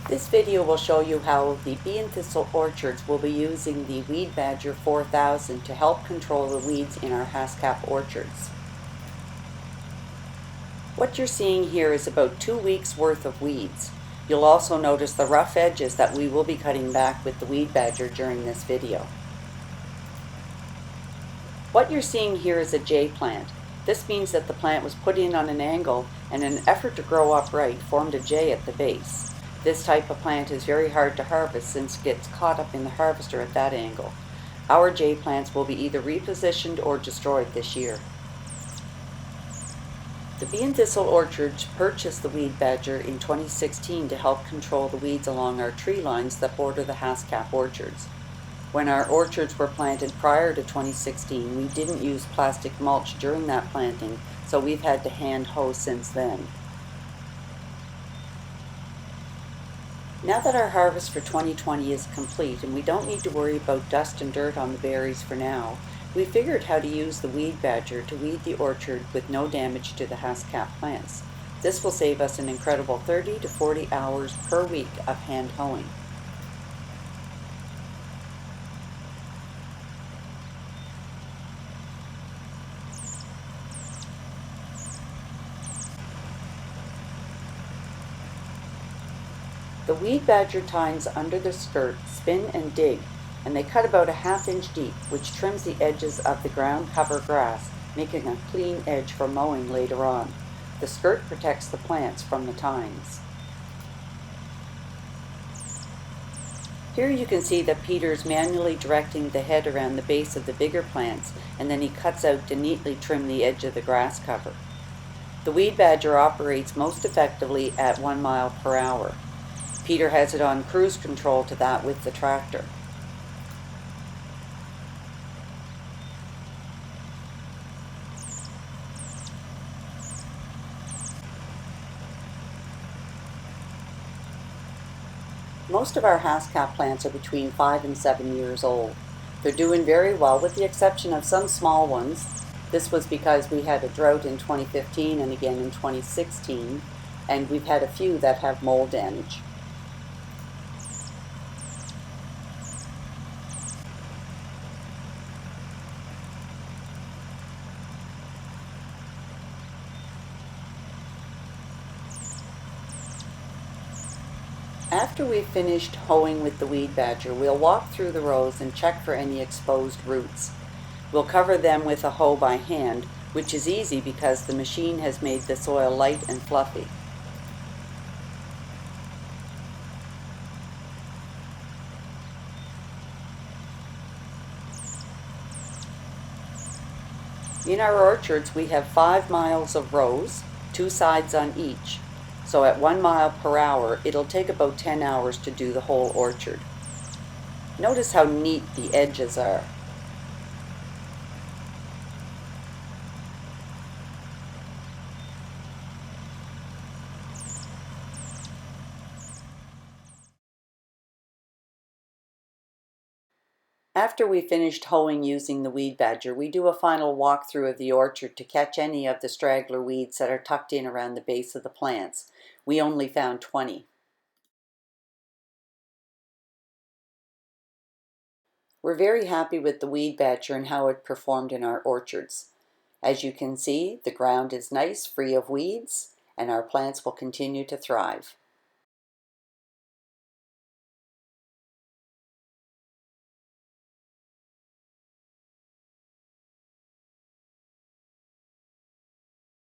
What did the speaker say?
This video will show you how the Bee and Thistle Orchards will be using the Weed Badger 4000 to help control the weeds in our Haskap orchards. What you're seeing here is about 2 weeks worth of weeds. You'll also notice the rough edges that we will be cutting back with the Weed Badger during this video. What you're seeing here is a J plant. This means that the plant was put in on an angle and in an effort to grow upright formed a J at the base. This type of plant is very hard to harvest since it gets caught up in the harvester at that angle. Our J plants will be either repositioned or destroyed this year. The Bee and Thistle Orchards purchased the Weed Badger in 2016 to help control the weeds along our tree lines that border the Haskap orchards. When our orchards were planted prior to 2016, we didn't use plastic mulch during that planting, so we've had to hand hoe since then. Now that our harvest for 2020 is complete and we don't need to worry about dust and dirt on the berries for now, we figured how to use the Weed Badger to weed the orchard with no damage to the Haskap plants. This will save us an incredible 30 to 40 hours per week of hand hoeing. The Weed Badger tines under the skirt spin and dig, and they cut about a ½ inch deep, which trims the edges of the ground cover grass, making a clean edge for mowing later on. The skirt protects the plants from the tines. Here you can see that Peter's manually directing the head around the base of the bigger plants, and then he cuts out to neatly trim the edge of the grass cover. The Weed Badger operates most effectively at 1 mile per hour. Peter has it on cruise control to that with the tractor. Most of our Haskap plants are between 5 and 7 years old. They're doing very well with the exception of some small ones. This was because we had a drought in 2015 and again in 2016, and we've had a few that have mold damage. After we've finished hoeing with the Weed Badger, we'll walk through the rows and check for any exposed roots. We'll cover them with a hoe by hand, which is easy because the machine has made the soil light and fluffy. In our orchards, we have 5 miles of rows, 2 sides on each. So at 1 mile per hour, it'll take about 10 hours to do the whole orchard. Notice how neat the edges are. After we finished hoeing using the Weed Badger, we do a final walkthrough of the orchard to catch any of the straggler weeds that are tucked in around the base of the plants. We only found 20. We're very happy with the Weed Badger and how it performed in our orchards. As you can see, the ground is nice, free of weeds, and our plants will continue to thrive.